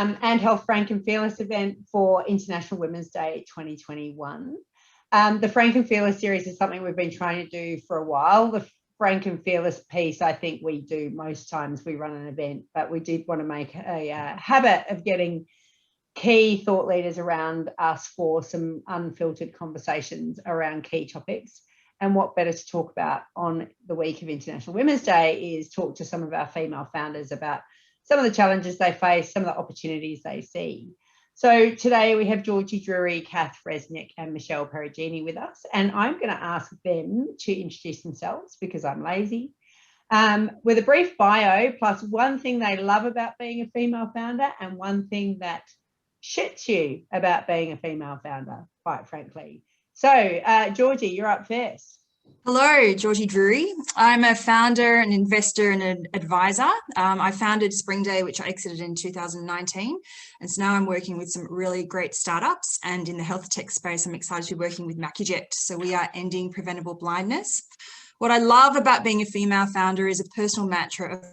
ANDHealth Frank and Fearless event for International Women's Day 2021. The Frank and Fearless series is something we've been trying to do for a while. The Frank and Fearless piece, I think we do most times we run an event, but we did want to make a habit of getting key thought leaders around us for some unfiltered conversations around key topics. And what better to talk about on the week of International Women's Day is talk to some of our female founders about some of the challenges they face, some of the opportunities they see. So today we have Georgie, Drury, Kath, Resnick and Michelle Perigeni with us. And I'm going to ask them to introduce themselves because I'm lazy. With a brief bio, plus one thing they love about being a female founder and one thing that shits you about being a female founder, quite frankly. So, Georgie, you're up first. Hello, Georgie Drury. I'm a founder, an investor and an advisor. I founded Springday, which I exited in 2019. And so now I'm working with some really great startups. And in the health tech space, I'm excited to be working with Macuject. So we are ending preventable blindness. What I love about being a female founder is a personal mantra of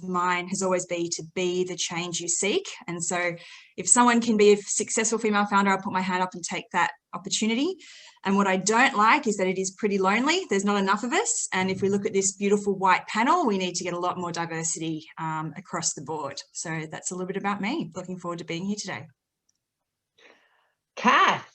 mine has always been to be the change you seek. And so if someone can be a successful female founder, I'll put my hand up and take that opportunity. And what I don't like is that it is pretty lonely. There's not enough of us. And if we look at this beautiful white panel, we need to get a lot more diversity across the board. So that's a little bit about me. Looking forward to being here today. Kath.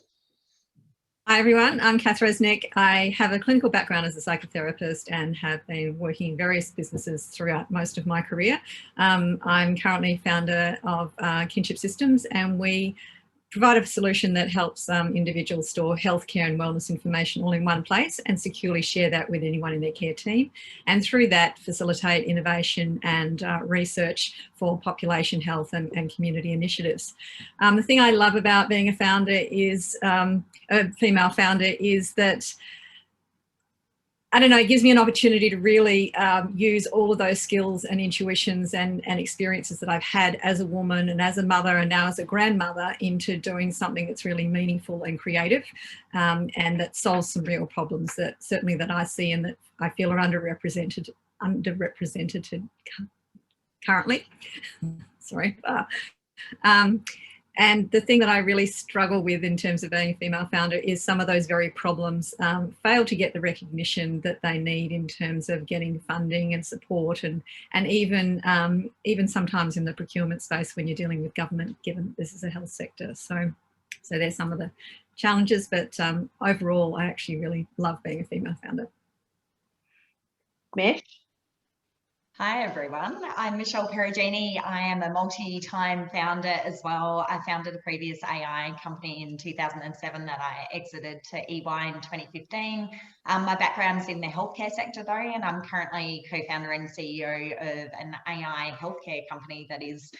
Hi everyone, I'm Kath Resnick. I have a clinical background as a psychotherapist and have been working in various businesses throughout most of my career. I'm currently founder of KinChip Systems, and we provide a solution that helps individuals store healthcare and wellness information all in one place and securely share that with anyone in their care team. And through that, facilitate innovation and research for population health and community initiatives. The thing I love about being a founder is, a female founder, is that I don't know, it gives me an opportunity to really use all of those skills and intuitions and experiences that I've had as a woman and as a mother and now as a grandmother into doing something that's really meaningful and creative and that solves some real problems that certainly that I see and that I feel are underrepresented currently. Sorry. And the thing that I really struggle with in terms of being a female founder is some of those very problems fail to get the recognition that they need in terms of getting funding and support and even sometimes in the procurement space when you're dealing with government, given this is a health sector. So there's some of the challenges, but overall, I actually really love being a female founder. Mish? Hi everyone, I'm Michelle Perigeni. I am a multi-time founder as well. I founded a previous AI company in 2007 that I exited to EY in 2015. My background's in the healthcare sector though, and I'm currently co-founder and CEO of an AI healthcare company that is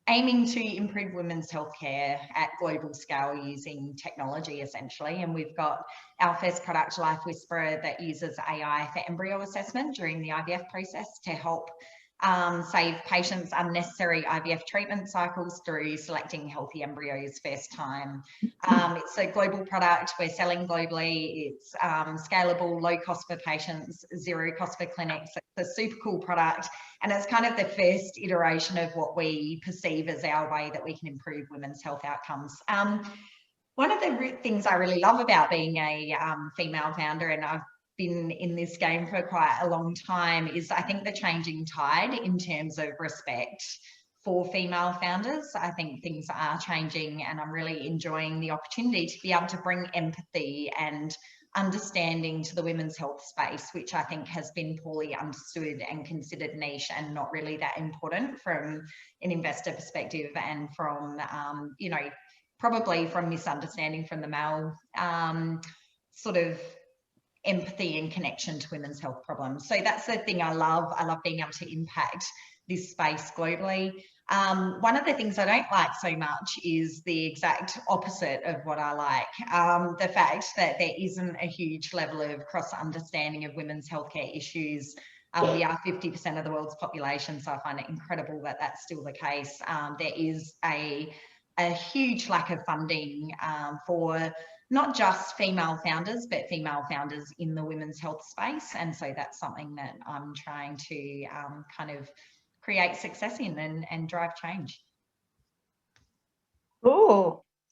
aiming to improve women's healthcare at global scale using technology essentially. And we've got our first product, Life Whisperer, that uses AI for embryo assessment during the IVF process to help save patients unnecessary IVF treatment cycles through selecting healthy embryos first time. It's a global product. We're selling globally. It's scalable, low cost for patients, zero cost for clinics. It's a super cool product. And it's kind of the first iteration of what we perceive as our way that we can improve women's health outcomes. One of the things I really love about being a female founder, and I've been in this game for quite a long time, is I think the changing tide in terms of respect for female founders. I think things are changing and I'm really enjoying the opportunity to be able to bring empathy and understanding to the women's health space, which I think has been poorly understood and considered niche and not really that important from an investor perspective and from, you know, probably from misunderstanding from the male sort of empathy and connection to women's health problems. So that's the thing I love. I love being able to impact this space globally. One of the things I don't like so much is the exact opposite of what I like. The fact that there isn't a huge level of cross-understanding of women's healthcare issues. We are 50% of the world's population, so I find it incredible that that's still the case. There is a huge lack of funding for not just female founders, but female founders in the women's health space. And so that's something that I'm trying to kind of create success in and drive change.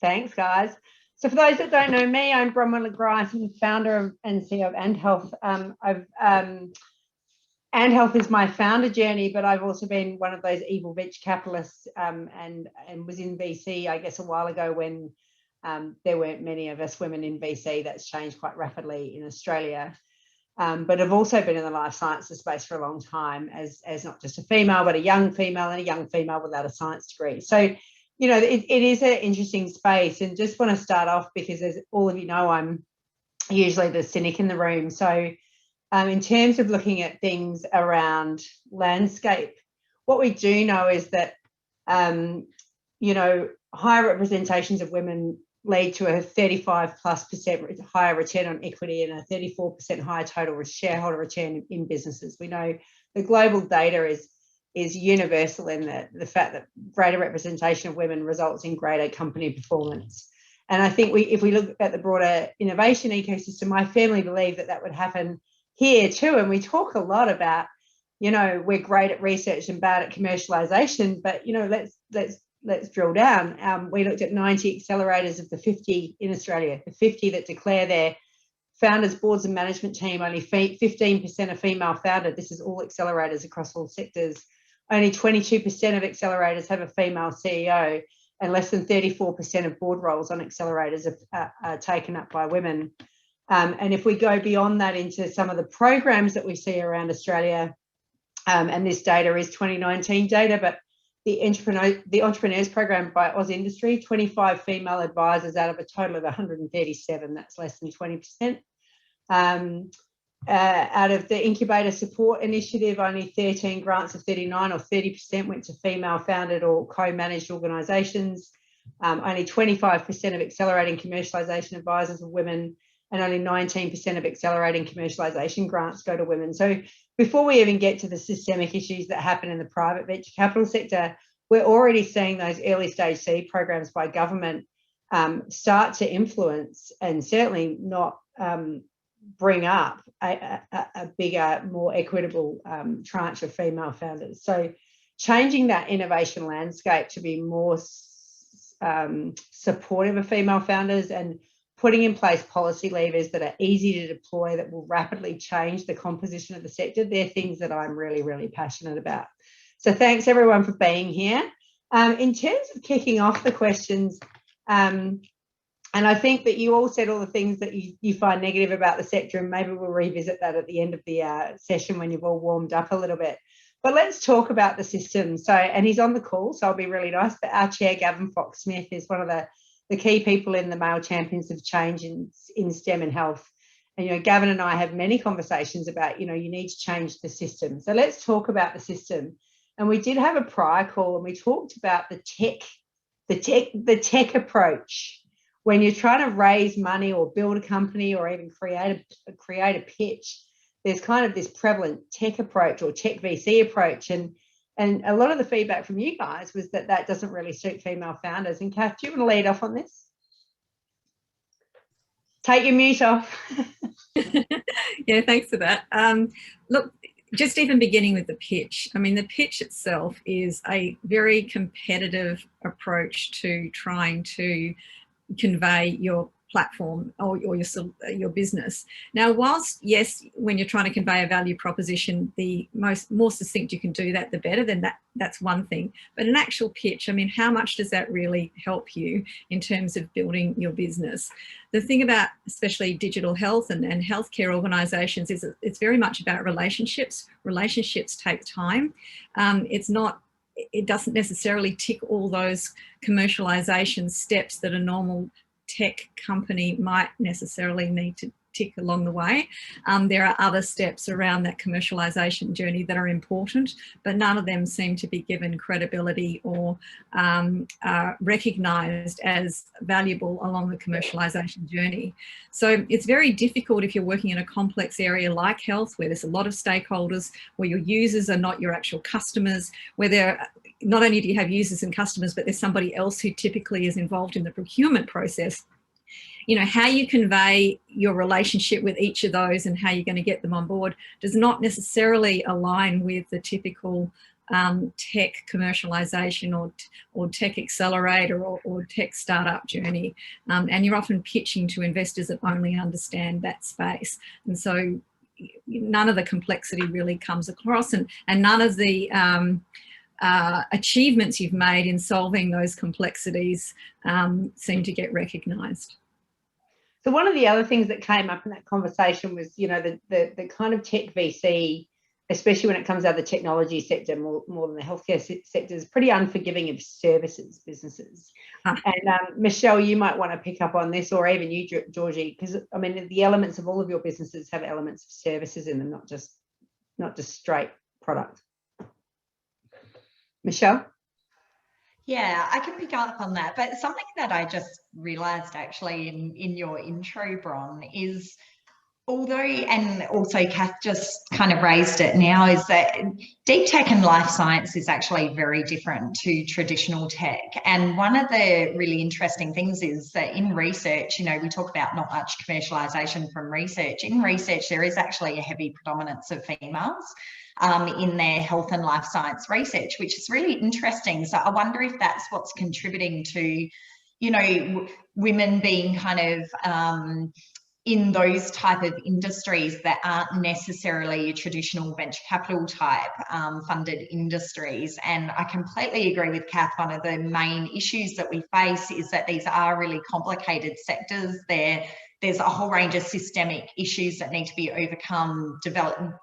Thanks, guys. So for those that don't know me, I'm Bronwyn LeGrice. I'm the founder and CEO of ANDHealth. ANDHealth is my founder journey, but I've also been one of those evil venture capitalists and was in VC, I guess, a while ago when there weren't many of us women in VC. That's changed quite rapidly in Australia. But I've also been in the life sciences space for a long time as not just a female, but a young female and a young female without a science degree. So, you know, it is an interesting space, and just want to start off because, as all of you know, I'm usually the cynic in the room. So in terms of looking at things around landscape, what we do know is that, you know, higher representations of women lead to a 35+% higher return on equity and a 34% higher total shareholder return in businesses. We know the global data is universal in the fact that greater representation of women results in greater company performance. And I think if we look at the broader innovation ecosystem, I firmly believe that would happen here too. And we talk a lot about, you know, we're great at research and bad at commercialization, but, you know, let's drill down. We looked at 90 accelerators of the 50 in Australia, the 50 that declare their founders, boards and management team, only 15% are female founded. This is all accelerators across all sectors. Only 22% of accelerators have a female CEO, and less than 34% of board roles on accelerators are taken up by women. And if we go beyond that into some of the programs that we see around Australia, and this data is 2019 data, but the Entrepreneurs Program by Oz Industry, 25 female advisors out of a total of 137, that's less than 20%. Out of the Incubator Support Initiative, only 13 grants of 39 or 30% went to female founded or co-managed organisations. Only 25% of accelerating commercialisation advisors are women, and only 19% of accelerating commercialisation grants go to women. So before we even get to the systemic issues that happen in the private venture capital sector, we're already seeing those early stage seed programs by government start to influence and certainly not bring up a bigger, more equitable tranche of female founders. So changing that innovation landscape to be more supportive of female founders and putting in place policy levers that are easy to deploy that will rapidly change the composition of the sector, they're things that I'm really, really passionate about. So thanks everyone for being here. In terms of kicking off the questions, and I think that you all said all the things that you find negative about the sector, and maybe we'll revisit that at the end of the session when you've all warmed up a little bit. But let's talk about the system. So, and he's on the call, so I'll be really nice, but our chair, Gavin Fox-Smith, is one of the key people in the Male Champions of Change in STEM and health. And, you know, Gavin and I have many conversations about, you know, you need to change the system. So let's talk about the system. And we did have a prior call and we talked about the tech approach. When you're trying to raise money or build a company or even create a pitch, there's kind of this prevalent tech approach or tech VC approach. And a lot of the feedback from you guys was that doesn't really suit female founders. And Kath, do you want to lead off on this? Take your mute off. Yeah, thanks for that. Look, just even beginning with the pitch. I mean, the pitch itself is a very competitive approach to trying to convey your platform or your business. Now, whilst, yes, when you're trying to convey a value proposition, the more succinct you can do that, the better, then that's one thing. But an actual pitch, I mean, how much does that really help you in terms of building your business? The thing about especially digital health and healthcare organisations is it's very much about relationships. Relationships take time. It doesn't necessarily tick all those commercialisation steps that a normal tech company might necessarily need to tick along the way. There are other steps around that commercialisation journey that are important, but none of them seem to be given credibility or recognised as valuable along the commercialisation journey. So it's very difficult if you're working in a complex area like health, where there's a lot of stakeholders, where your users are not your actual customers, where not only do you have users and customers, but there's somebody else who typically is involved in the procurement process. You know, how you convey your relationship with each of those and how you're going to get them on board does not necessarily align with the typical tech commercialisation or tech accelerator or tech startup journey, and you're often pitching to investors that only understand that space, and so none of the complexity really comes across, and none of the achievements you've made in solving those complexities seem to get recognised. So one of the other things that came up in that conversation was, you know, the kind of tech VC, especially when it comes out of the technology sector more than the healthcare sector, is pretty unforgiving of services businesses. And Michelle, you might want to pick up on this, or even you, Georgie, because I mean the elements of all of your businesses have elements of services in them, not just straight product. Michelle? Yeah, I can pick up on that. But something that I just realised actually in your intro, Bron, is although, and also Kath just kind of raised it now, is that deep tech and life science is actually very different to traditional tech. And one of the really interesting things is that in research, you know, we talk about not much commercialisation from research. In research, there is actually a heavy predominance of females in their health and life science research, which is really interesting. So I wonder if that's what's contributing to, you know, women being kind of in those type of industries that aren't necessarily traditional venture capital type funded industries. And I completely agree with Kath. One of the main issues that we face is that these are really complicated sectors. There's a whole range of systemic issues that need to be overcome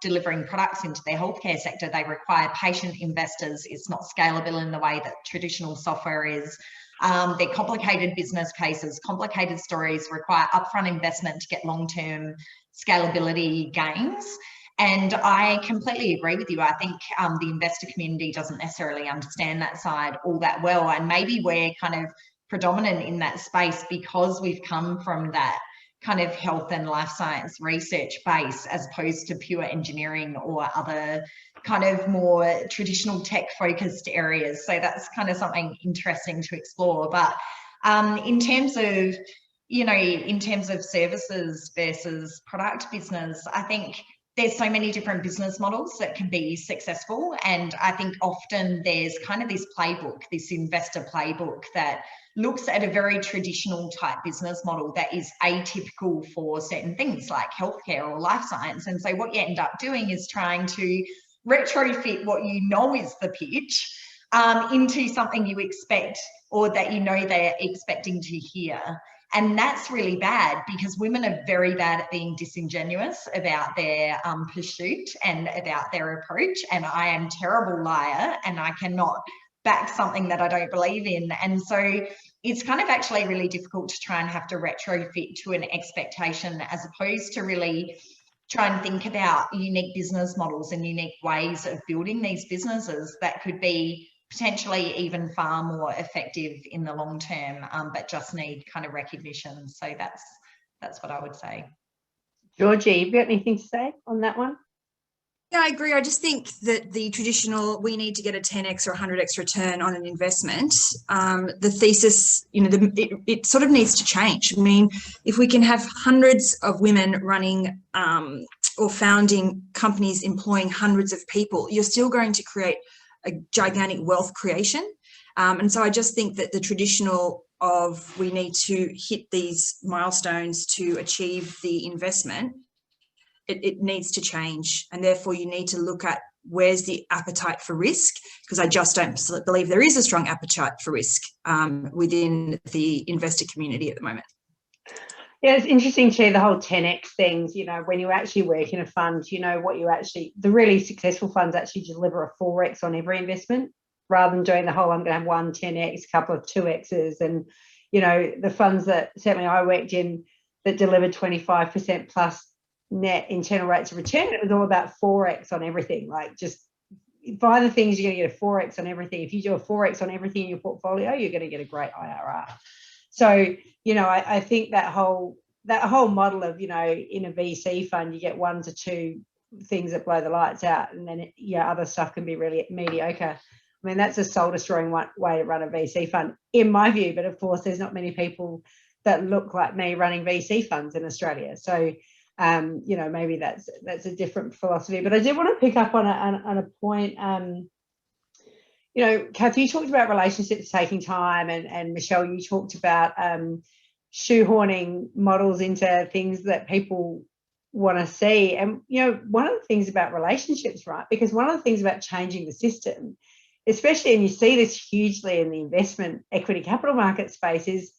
delivering products into their healthcare sector. They require patient investors. It's not scalable in the way that traditional software is. They're complicated business cases, complicated stories, require upfront investment to get long-term scalability gains. And I completely agree with you. I think the investor community doesn't necessarily understand that side all that well. And maybe we're kind of predominant in that space because we've come from that kind of health and life science research base as opposed to pure engineering or other kind of more traditional tech focused areas. So that's kind of something interesting to explore. But in terms of, you know, in terms of services versus product business, I think there's so many different business models that can be successful. And I think often there's kind of this playbook, this investor playbook that looks at a very traditional type business model that is atypical for certain things like healthcare or life science. And so what you end up doing is trying to retrofit what you know is the pitch into something you expect or that you know they're expecting to hear. And that's really bad because women are very bad at being disingenuous about their pursuit and about their approach. And I am a terrible liar and I cannot back something that I don't believe in. And so it's kind of actually really difficult to try and have to retrofit to an expectation as opposed to really try and think about unique business models and unique ways of building these businesses that could be potentially even far more effective in the long term, but just need kind of recognition. So that's what I would say. Georgie, have you got anything to say on that one? Yeah, I agree. I just think that the traditional, we need to get a 10x or 100x return on an investment. The thesis, you know, it sort of needs to change. I mean, if we can have hundreds of women running or founding companies employing hundreds of people, you're still going to create a gigantic wealth creation. And so I just think that the traditional of we need to hit these milestones to achieve the investment, it needs to change. And therefore you need to look at where's the appetite for risk, because I just don't believe there is a strong appetite for risk within the investor community at the moment. Yeah, it's interesting to hear the whole 10x things, you know, when you actually work in a fund, you know, what you actually, the really successful funds actually deliver a 4x on every investment rather than doing the whole, I'm going to have one 10x, a couple of 2x's. And, you know, the funds that certainly I worked in that delivered 25% plus net internal rates of return, it was all about 4x on everything. Like just buy the things, you're going to get a 4x on everything. If you do a 4x on everything in your portfolio, you're going to get a great IRR. So, you know, I think that whole model of, you know, in a VC fund, you get 1 to 2 things that blow the lights out, and then other stuff can be really mediocre. I mean, that's a soul destroying way to run a VC fund, in my view. But of course, there's not many people that look like me running VC funds in Australia. So, you know, maybe that's a different philosophy. But I did want to pick up on a point you know, Kath, you talked about relationships taking time, and Michelle, you talked about shoehorning models into things that people want to see. And, you know, one of the things about relationships, right, because one of the things about changing the system, especially, and you see this hugely in the investment equity capital market space, is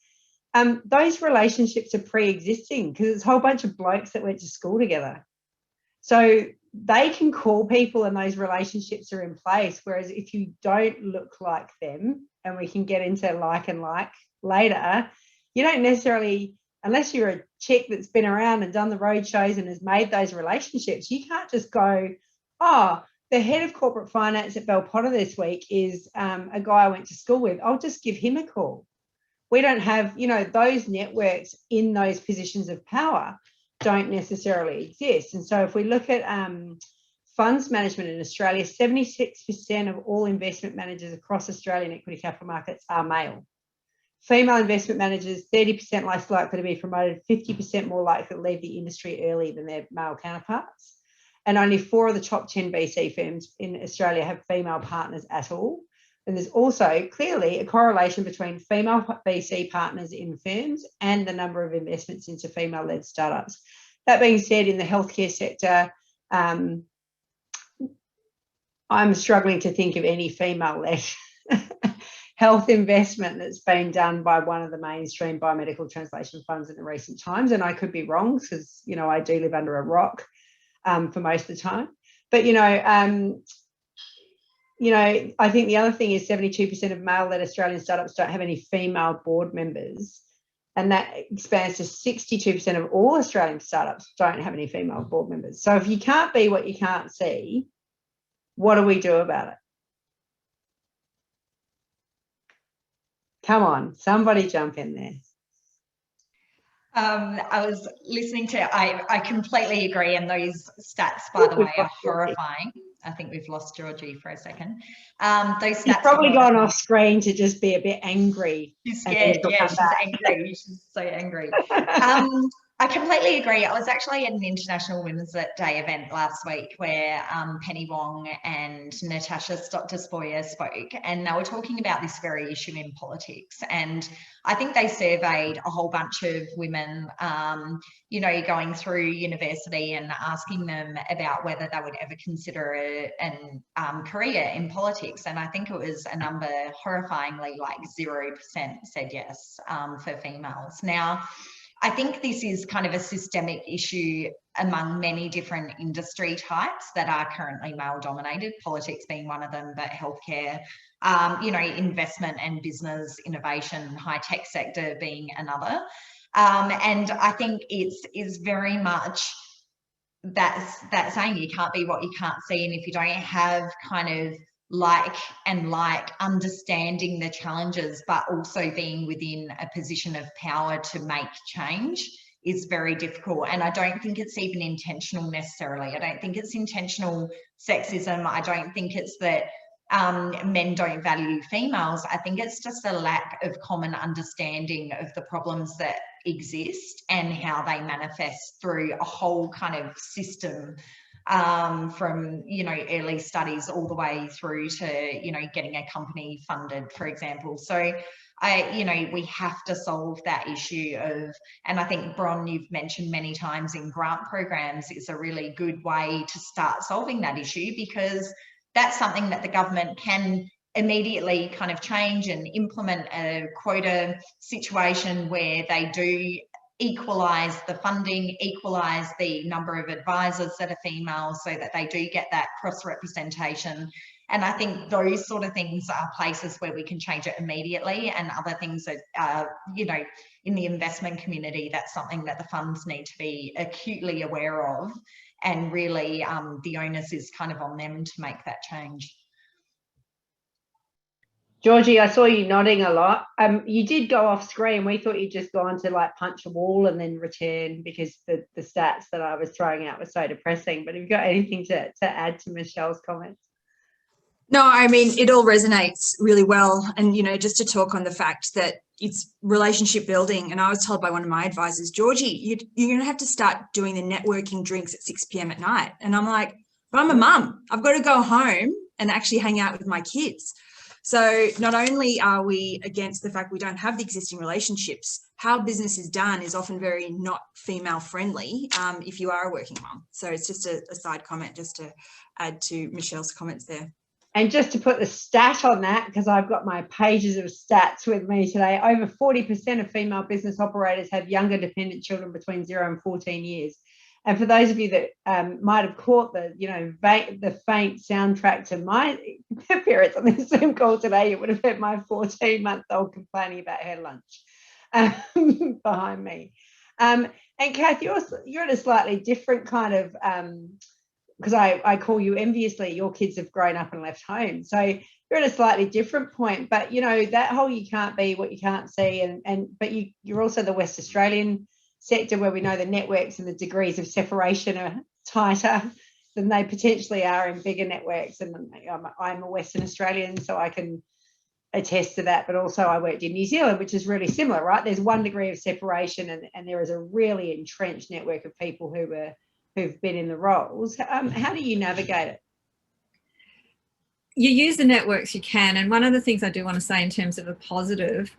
those relationships are pre-existing, because it's a whole bunch of blokes that went to school together. So they can call people and those relationships are in place. Whereas if you don't look like them, and we can get into like and like later, you don't necessarily, unless you're a chick that's been around and done the road shows and has made those relationships, you can't just go, oh, the head of corporate finance at Bell Potter this week is a guy I went to school with. I'll just give him a call. We don't have, you know, those networks in those positions of power don't necessarily exist. And so if we look at funds management in Australia, 76% of all investment managers across Australian equity capital markets are male. Female investment managers, 30% less likely to be promoted, 50% more likely to leave the industry early than their male counterparts. And only 4 of the top 10 VC firms in Australia have female partners at all. And there's also clearly a correlation between female VC partners in firms and the number of investments into female-led startups. That being said, in the healthcare sector, I'm struggling to think of any female-led health investment that's been done by one of the mainstream biomedical translation funds in the recent times. And I could be wrong, because, you know, I do live under a rock for most of the time. But, I think the other thing is 72% of male-led Australian startups don't have any female board members. And that expands to 62% of all Australian startups don't have any female board members. So if you can't be what you can't see, what do we do about it? Come on, somebody jump in there. I was listening to, I completely agree. And those stats, by the way, are horrifying. I think we've lost Georgie for a second. Those stats. She's probably gone off screen to just be a bit angry. She's scared. Yeah, she's angry. She's so angry. I completely agree. I was actually at an International Women's Day event last week where Penny Wong and Natasha Despoja spoke, and they were talking about this very issue in politics. And I think they surveyed a whole bunch of women, going through university and asking them about whether they would ever consider a career in politics. And I think it was a number horrifyingly like 0% said yes for females. Now, I think this is kind of a systemic issue among many different industry types that are currently male dominated, politics being one of them, but healthcare, investment and business innovation, high tech sector being another. And I think it's very much that saying you can't be what you can't see. And if you don't have kind of like understanding the challenges, but also being within a position of power to make change is very difficult. And I don't think it's even intentional necessarily. I don't think it's intentional sexism. I don't think it's that men don't value females. I think it's just a lack of common understanding of the problems that exist and how they manifest through a whole kind of system, from early studies all the way through to getting a company funded, for example. So we have to solve that issue of, and I think Bron, you've mentioned many times in grant programs is a really good way to start solving that issue, because that's something that the government can immediately kind of change and implement a quota situation where they do equalise the funding, equalise the number of advisors that are female so that they do get that cross-representation. And I think those sort of things are places where we can change it immediately, and other things that, in the investment community, that's something that the funds need to be acutely aware of. And really the onus is kind of on them to make that change. Georgie, I saw you nodding a lot. You did go off screen. We thought you'd just gone to like punch a wall and then return, because the stats that I was throwing out were so depressing. But have you got anything to add to Michelle's comments? No, I mean, it all resonates really well. And, just to talk on the fact that it's relationship building. And I was told by one of my advisors, Georgie, you're going to have to start doing the networking drinks at 6 p.m. at night. And I'm like, but I'm a mum. I've got to go home and actually hang out with my kids. So not only are we against the fact we don't have the existing relationships, how business is done is often very not female friendly if you are a working mum. So it's just a side comment just to add to Michelle's comments there. And just to put the stat on that, because I've got my pages of stats with me today, over 40% of female business operators have younger dependent children between 0 and 14 years. And for those of you that might have caught the, the faint soundtrack to my appearance on this Zoom call today, you would have heard my 14-month-old complaining about her lunch behind me. And Kath, you're at a slightly different kind of, because I call you enviously, your kids have grown up and left home. So you're at a slightly different point, but that whole you can't be what you can't see. But you're also the West Australian sector where we know the networks and the degrees of separation are tighter than they potentially are in bigger networks. And I'm a Western Australian, so I can attest to that. But also I worked in New Zealand, which is really similar, right? There's one degree of separation and there is a really entrenched network of people who've been in the roles. How do you navigate it? You use the networks you can. And one of the things I do want to say in terms of a positive,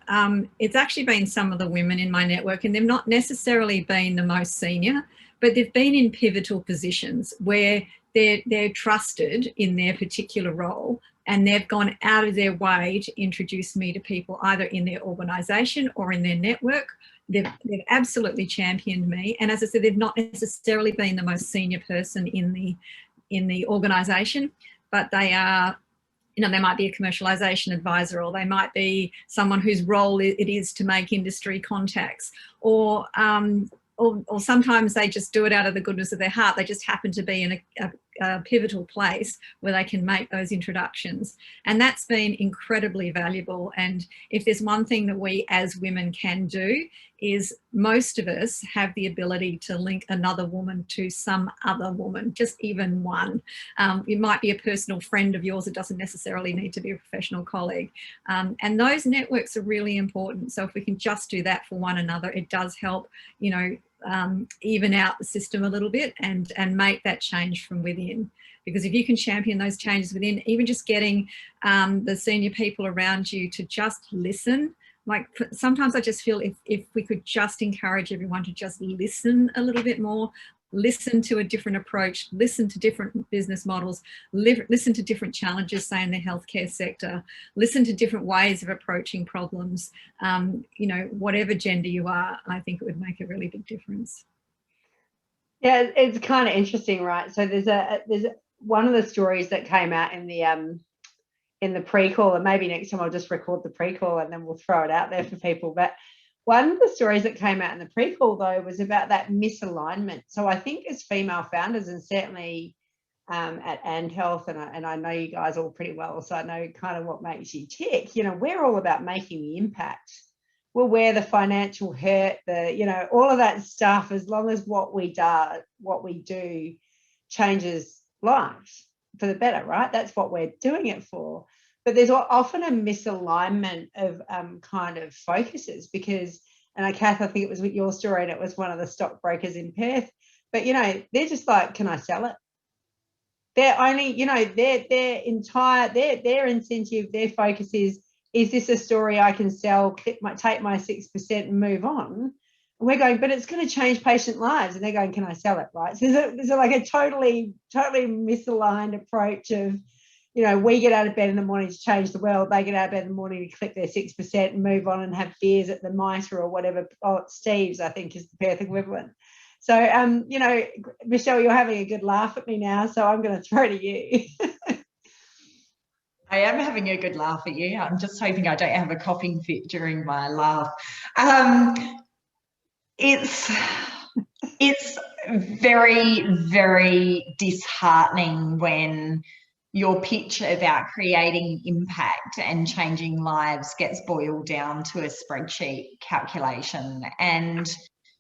it's actually been some of the women in my network, and they've not necessarily been the most senior, but they've been in pivotal positions where they're trusted in their particular role, and they've gone out of their way to introduce me to people either in their organisation or in their network. They've absolutely championed me. And as I said, they've not necessarily been the most senior person in the organisation, but they are, they might be a commercialisation advisor, or they might be someone whose role it is to make industry contacts, or sometimes they just do it out of the goodness of their heart. They just happen to be in a pivotal place where they can make those introductions. And that's been incredibly valuable. And if there's one thing that we as women can do, is most of us have the ability to link another woman to some other woman, just even one. It might be a personal friend of yours. It doesn't necessarily need to be a professional colleague. And those networks are really important. So if we can just do that for one another, it does help, even out the system a little bit and make that change from within. Because if you can champion those changes within, even just getting the senior people around you to just listen. Like sometimes I just feel if we could just encourage everyone to just listen a little bit more, listen to a different approach, listen to different business models, listen to different challenges, say in the healthcare sector, listen to different ways of approaching problems, whatever gender you are, I think it would make a really big difference. Yeah, it's kind of interesting, right? So there's one of the stories that came out in the pre-call, and maybe next time I'll just record the pre-call and then we'll throw it out there for people. But one of the stories that came out in the pre-call, though, was about that misalignment. So I think as female founders, and certainly at ANDHealth, and I know you guys all pretty well, so I know kind of what makes you tick, we're all about making the impact. We'll wear the financial hurt, all of that stuff, as long as what we do changes lives for the better, right? That's what we're doing it for. But there's often a misalignment of kind of focuses because, and Kath, I think it was with your story, and it was one of the stockbrokers in Perth, but they're just like, can I sell it? They're only, their entire, their incentive, their focus is this a story I can sell, take my 6% and move on? And we're going, but it's going to change patient lives. And they're going, can I sell it, right? So there's like a totally misaligned approach of, we get out of bed in the morning to change the world. They get out of bed in the morning to clip their 6% and move on and have beers at the Mitre or whatever. Oh, Steve's, I think, is the Perth equivalent. So, Michelle, you're having a good laugh at me now, so I'm going to throw to you. I am having a good laugh at you. I'm just hoping I don't have a coughing fit during my laugh. It's very, very disheartening when your pitch about creating impact and changing lives gets boiled down to a spreadsheet calculation. And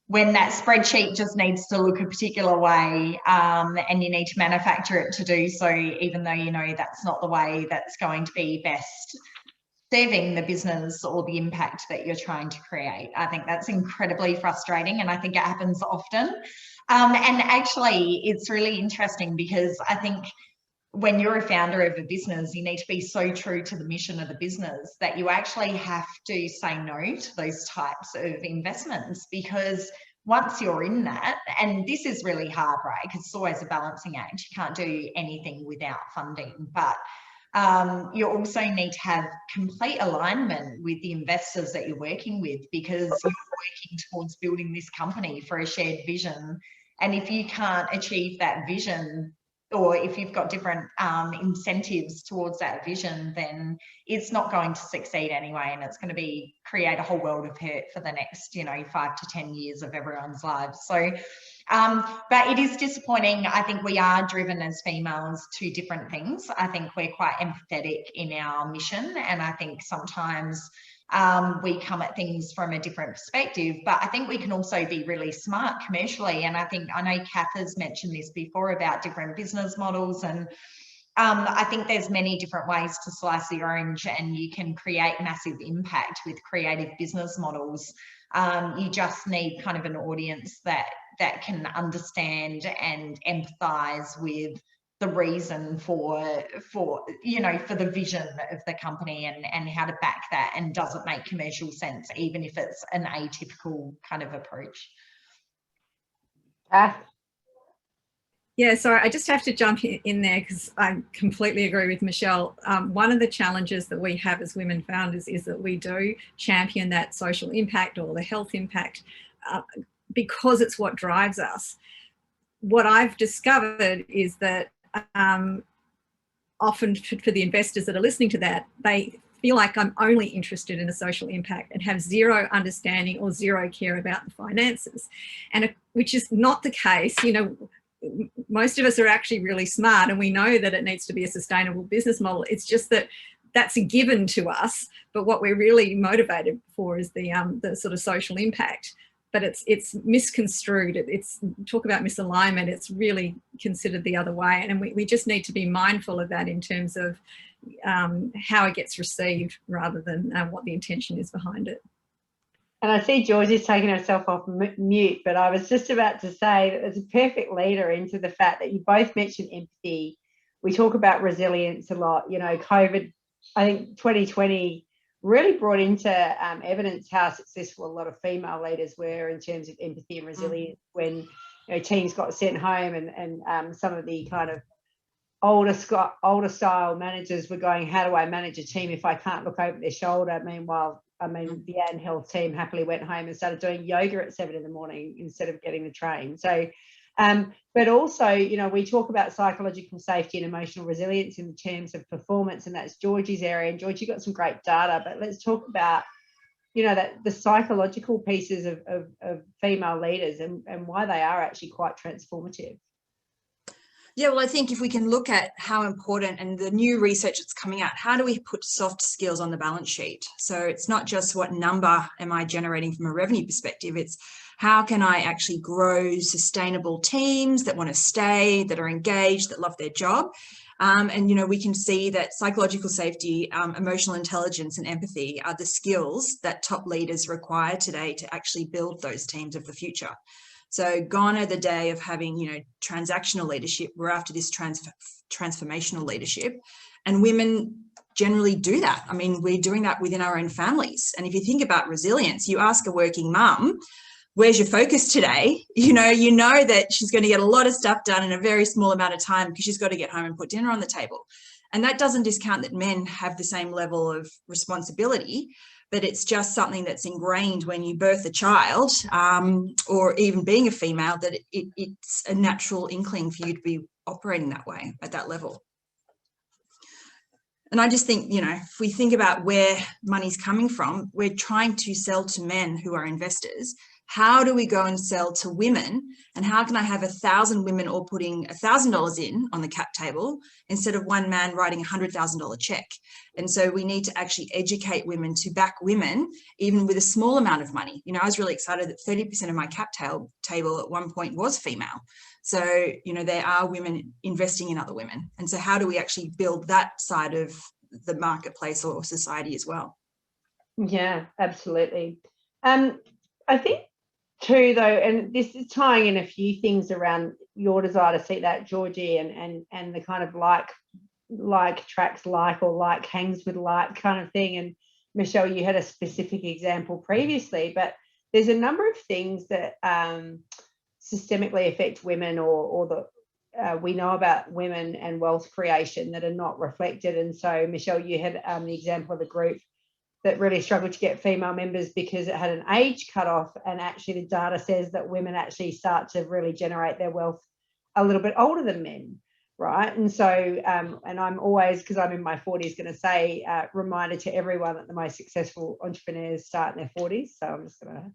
when that spreadsheet just needs to look a particular way and you need to manufacture it to do so, even though that's not the way that's going to be best serving the business or the impact that you're trying to create. I think that's incredibly frustrating, and I think it happens often. And actually, it's really interesting because I think when you're a founder of a business, you need to be so true to the mission of the business that you actually have to say no to those types of investments, because once you're in that, and this is really hard, right? Because it's always a balancing act. You can't do anything without funding, but you also need to have complete alignment with the investors that you're working with, because you're working towards building this company for a shared vision. And if you can't achieve that vision, or if you've got different incentives towards that vision, then it's not going to succeed anyway, and it's going to create a whole world of hurt for the next 5 to 10 years of everyone's lives. So but it is disappointing. I think we are driven as females to different things. I think we're quite empathetic in our mission, and I think sometimes we come at things from a different perspective, but I think we can also be really smart commercially. And I know Kath has mentioned this before about different business models, and I think there's many different ways to slice the orange, and you can create massive impact with creative business models. You just need kind of an audience that can understand and empathize with the reason for the vision of the company, and how to back that, and does it make commercial sense, even if it's an atypical kind of approach. Yeah, sorry, I just have to jump in there because I completely agree with Michelle. One of the challenges that we have as women founders is that we do champion that social impact or the health impact because it's what drives us. What I've discovered is that often for the investors that are listening to that, they feel like I'm only interested in a social impact and have zero understanding or zero care about the finances, and which is not the case. Most of us are actually really smart, and we know that it needs to be a sustainable business model. It's just that that's a given to us, but what we're really motivated for is the sort of social impact. But it's misconstrued. It's talk about misalignment. It's really considered the other way, and we just need to be mindful of that in terms of how it gets received, rather than what the intention is behind it. And I see Georgie's taking herself off mute, but I was just about to say that there's a perfect leader into the fact that you both mentioned empathy. We talk about resilience a lot. COVID, I think 2020 really brought into evidence how successful a lot of female leaders were in terms of empathy and resilience when teams got sent home, and some of the kind of older style managers were going, how do I manage a team if I can't look over their shoulder? Meanwhile, the ANDHealth team happily went home and started doing yoga at 7 in the morning instead of getting the train. So, but also, we talk about psychological safety and emotional resilience in terms of performance, and that's Georgie's area. And Georgie got some great data, but let's talk about, that the psychological pieces of female leaders and why they are actually quite transformative. Yeah, well, I think if we can look at how important, and the new research that's coming out, how do we put soft skills on the balance sheet? So it's not just what number am I generating from a revenue perspective, it's how can I actually grow sustainable teams that want to stay, that are engaged, that love their job. And, we can see that psychological safety, emotional intelligence and empathy are the skills that top leaders require today to actually build those teams of the future. So gone are the day of having, transactional leadership. We're after this transformational leadership, and women generally do that. I mean, we're doing that within our own families. And if you think about resilience, you ask a working mum, where's your focus today? You know that she's going to get a lot of stuff done in a very small amount of time because she's got to get home and put dinner on the table. And that doesn't discount that men have the same level of responsibility, but it's just something that's ingrained when you birth a child, or even being a female, that it's a natural inkling for you to be operating that way at that level. And I just think, if we think about where money's coming from, we're trying to sell to men who are investors. How do we go and sell to women? And how can I have 1,000 women all putting $1,000 in on the cap table instead of one man writing a $100,000 check? And so we need to actually educate women to back women, even with a small amount of money. I was really excited that 30% of my cap table at one point was female. So, there are women investing in other women. And so how do we actually build that side of the marketplace or society as well? Yeah, absolutely. I think too, though, and this is tying in a few things around your desire to see that, Georgie, and the kind of like like attracts like, or like hangs with like kind of thing. And Michelle, you had a specific example previously, but there's a number of things that systemically affect women, or the we know about women and wealth creation that are not reflected. And so, Michelle, you had the example of a group that really struggled to get female members because it had an age cutoff, and actually the data says that women actually start to really generate their wealth a little bit older than men, right? And so, and I'm always, because I'm in my 40s, going to say, reminder to everyone that the most successful entrepreneurs start in their 40s. So I'm just going to,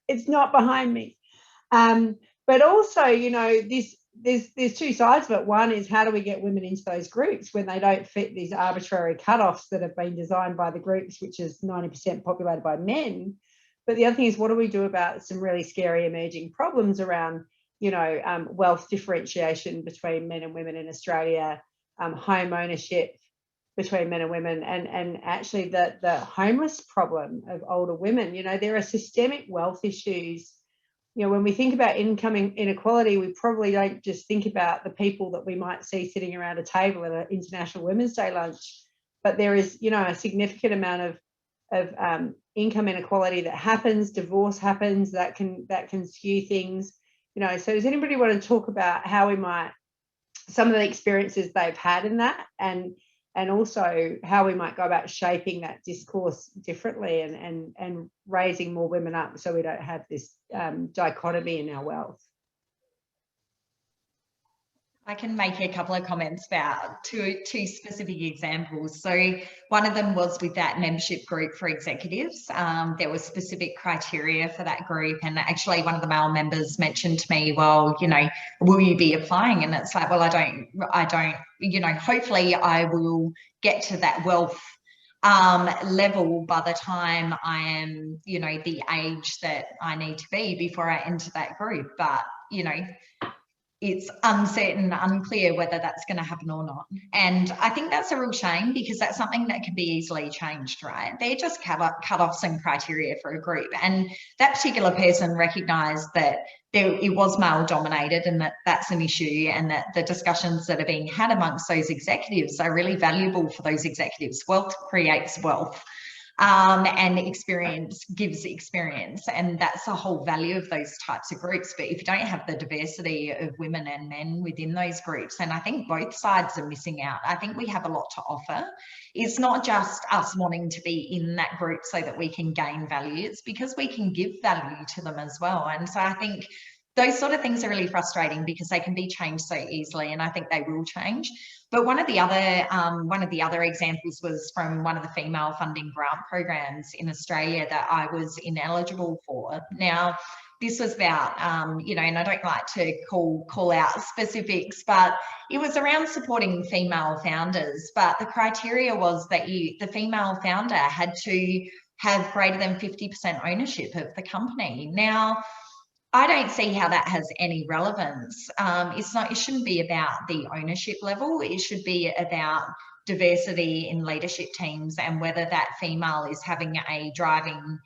it's not behind me. But also, you know, there's two sides of it. One is, how do we get women into those groups when they don't fit these arbitrary cutoffs that have been designed by the groups, which is 90% populated by men? But the other thing is, what do we do about some really scary emerging problems around, you know, wealth differentiation between men and women in Australia, home ownership between men and women, and actually the homeless problem of older women. You know, there are systemic wealth issues. You know, when we think about income inequality, we probably don't just think about the people that we might see sitting around a table at an International Women's Day lunch, but there is, you know, a significant amount of income inequality that happens. Divorce happens, that can skew things. You know, so does anybody want to talk about how we might, some of the experiences they've had in that, and also how we might go about shaping that discourse differently and raising more women up so we don't have this dichotomy in our wealth? I can make a couple of comments about two specific examples. So one of them was with that membership group for executives. There was specific criteria for that group, and actually one of the male members mentioned to me, well, you know, will you be applying? And it's like, well, I don't, you know, hopefully I will get to that wealth level by the time I am, you know, the age that I need to be before I enter that group. But, you know, it's uncertain, unclear whether that's going to happen or not. And I think that's a real shame, because that's something that can be easily changed, right? They're just cut-offs and criteria for a group. And that particular person recognised that it was male dominated, and that's an issue, and that the discussions that are being had amongst those executives are really valuable for those executives. Wealth creates wealth. And experience gives experience, and that's the whole value of those types of groups. But if you don't have the diversity of women and men within those groups, and I think both sides are missing out. I think we have a lot to offer. It's not just us wanting to be in that group so that we can gain value, it's because we can give value to them as well. And so I think those sort of things are really frustrating, because they can be changed so easily, and I think they will change. But one of the other examples was from one of the female funding grant programs in Australia that I was ineligible for. Now, this was about, you know, and I don't like to call out specifics, but it was around supporting female founders. But the criteria was that the female founder had to have greater than 50% ownership of the company. Now, I don't see how that has any relevance. It shouldn't be about the ownership level. It should be about diversity in leadership teams, and whether that female is having a driving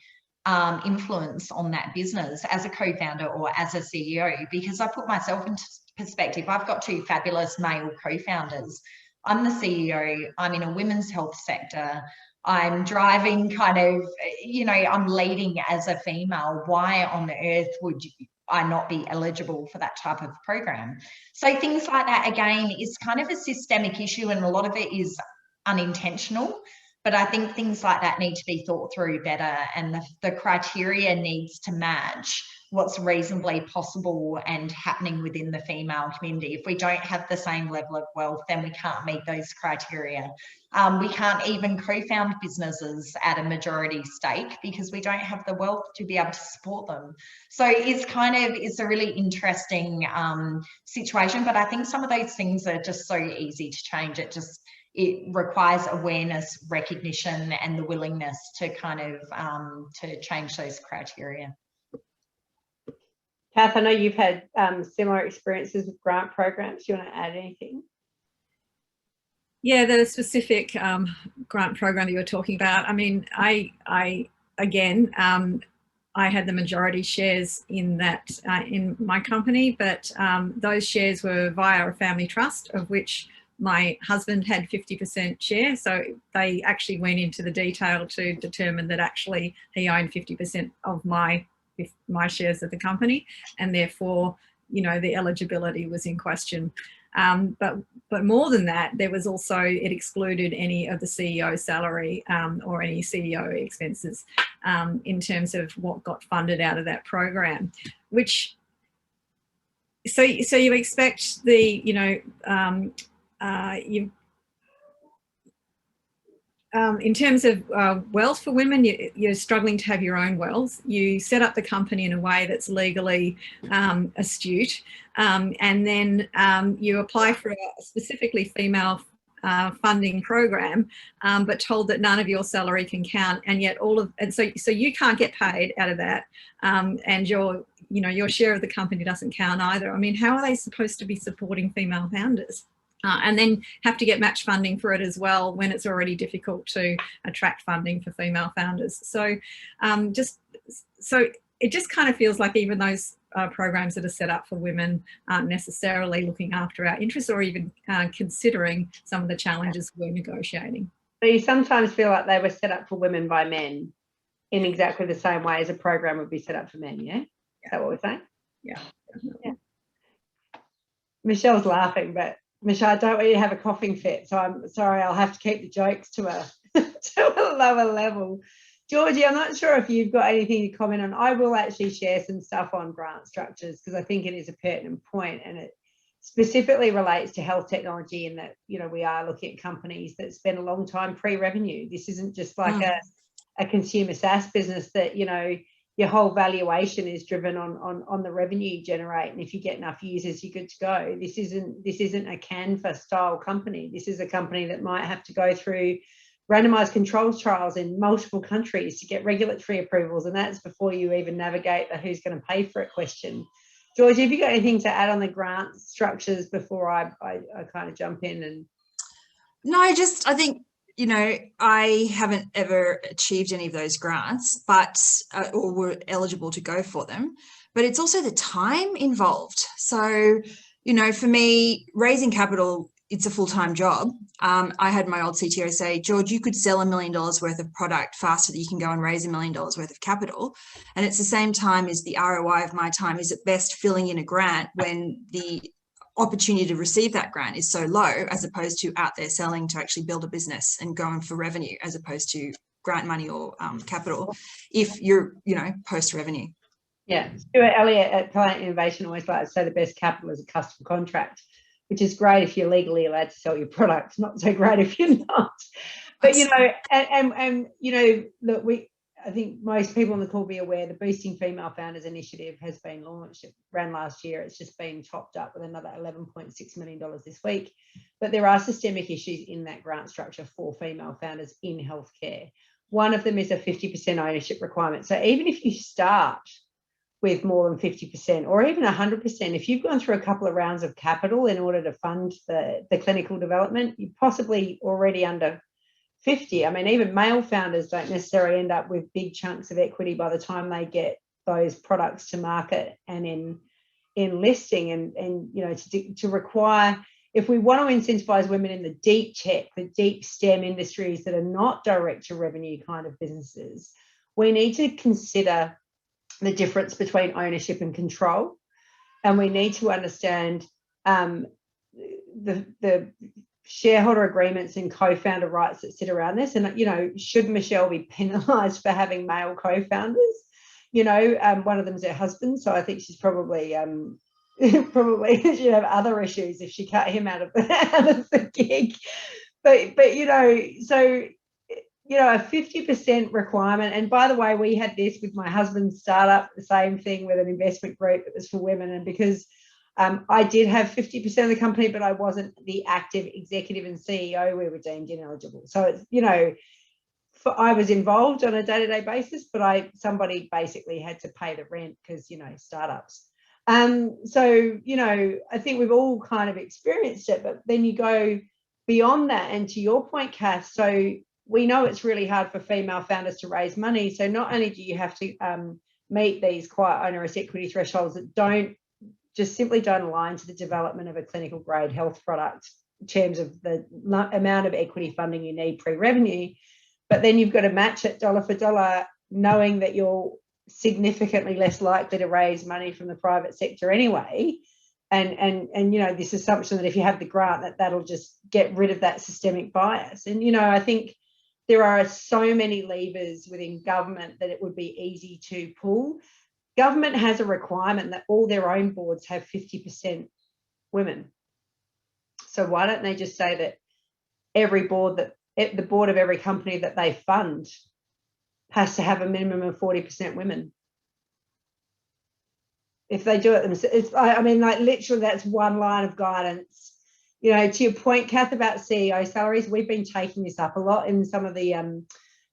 influence on that business as a co-founder or as a CEO. Because I put myself into perspective. I've got two fabulous male co-founders. I'm the CEO. I'm in a women's health sector. I'm driving kind of, you know, I'm leading as a female. Why on earth would I not be eligible for that type of program? So things like that, again, is kind of a systemic issue, and a lot of it is unintentional. But I think things like that need to be thought through better, and the criteria needs to match what's reasonably possible and happening within the female community. If we don't have the same level of wealth, then we can't meet those criteria. We can't even co-found businesses at a majority stake because we don't have the wealth to be able to support them. So it's a really interesting situation, but I think some of those things are just so easy to change. It requires awareness, recognition, and the willingness to kind of to change those criteria. Kath, I know you've had similar experiences with grant programs. Do you want to add anything? Yeah, the specific grant program that you were talking about. I mean, I had the majority shares in that in my company, but those shares were via a family trust, of which My husband had 50% share, so they actually went into the detail to determine that actually he owned 50% of my shares of the company, and therefore, you know, the eligibility was in question. But more than that, there was also, it excluded any of the CEO salary or any CEO expenses in terms of what got funded out of that program, which, so you expect the, you know, in terms of wealth for women, you're struggling to have your own wealth. You set up the company in a way that's legally astute, and then you apply for a specifically female funding program, but told that none of your salary can count, and yet so you can't get paid out of that, and your share of the company doesn't count either. I mean, how are they supposed to be supporting female founders? And then have to get match funding for it as well when it's already difficult to attract funding for female founders. So it just kind of feels like even those programs that are set up for women aren't necessarily looking after our interests or even considering some of the challenges we're negotiating. So you sometimes feel like they were set up for women by men in exactly the same way as a program would be set up for men, yeah? Is that what we're saying? Yeah. Yeah. Michelle's laughing, but Michelle, I don't want you to have a coughing fit, so I'm sorry, I'll have to keep the jokes to a lower level. Georgie, I'm not sure if you've got anything to comment on. I will actually share some stuff on grant structures because I think it is a pertinent point, and it specifically relates to health technology in that, you know, we are looking at companies that spend a long time pre-revenue. This isn't just like a consumer SaaS business that, you know, your whole valuation is driven on the revenue you generate, and if you get enough users, you're good to go. This isn't a Canva style company. This is a company that might have to go through randomized controlled trials in multiple countries to get regulatory approvals, and that's before you even navigate the who's going to pay for it question. Georgie, have you got anything to add on the grant structures before I kind of jump in? And no, I think, you know, I haven't ever achieved any of those grants, but or were eligible to go for them. But it's also the time involved. So, you know, for me, raising capital, it's a full-time job. I had my old CTO say, George, you could sell $1 million worth of product faster than you can go and raise $1 million worth of capital. And it's the same time as the ROI of my time is at best filling in a grant when the opportunity to receive that grant is so low, as opposed to out there selling to actually build a business and going for revenue, as opposed to grant money or capital, if you're, you know, post revenue. Yeah, Stuart Elliott at Client Innovation always likes to say the best capital is a custom contract, which is great if you're legally allowed to sell your product, not so great if you're not. But, you know, and you know, look, I think most people on the call will be aware the Boosting Female Founders Initiative has been launched. It ran last year. It's just been topped up with another $11.6 million this week. But there are systemic issues in that grant structure for female founders in healthcare. One of them is a 50% ownership requirement. So even if you start with more than 50% or even 100%, if you've gone through a couple of rounds of capital in order to fund the clinical development, you're possibly already under 50. I mean, even male founders don't necessarily end up with big chunks of equity by the time they get those products to market and in listing, and you know, to require, if we want to incentivize women in the deep tech, the deep STEM industries that are not direct to revenue kind of businesses, we need to consider the difference between ownership and control, and we need to understand the shareholder agreements and co-founder rights that sit around this. And, you know, should Michelle be penalised for having male co-founders? You know, one of them's her husband, so I think she's probably she'd have other issues if she cut him out of the gig. But you know, so, you know, a 50% requirement. And by the way, we had this with my husband's startup, the same thing with an investment group that was for women. And because I did have 50% of the company, but I wasn't the active executive and CEO, we were deemed ineligible. So it's, you know, I was involved on a day-to-day basis, but somebody basically had to pay the rent because, you know, startups. So, you know, I think we've all kind of experienced it, but then you go beyond that. And to your point, Kath, so we know it's really hard for female founders to raise money. So not only do you have to meet these quite onerous equity thresholds that simply don't align to the development of a clinical grade health product in terms of the amount of equity funding you need pre-revenue, but then you've got to match it dollar for dollar, knowing that you're significantly less likely to raise money from the private sector anyway. And you know, this assumption that if you have the grant, that'll just get rid of that systemic bias. And, you know, I think there are so many levers within government that it would be easy to pull. Government has a requirement that all their own boards have 50% women. So why don't they just say that every board, that the board of every company that they fund has to have a minimum of 40% women? If they do it themselves, I mean, like literally that's one line of guidance. You know, to your point, Kath, about CEO salaries, we've been taking this up a lot in some of the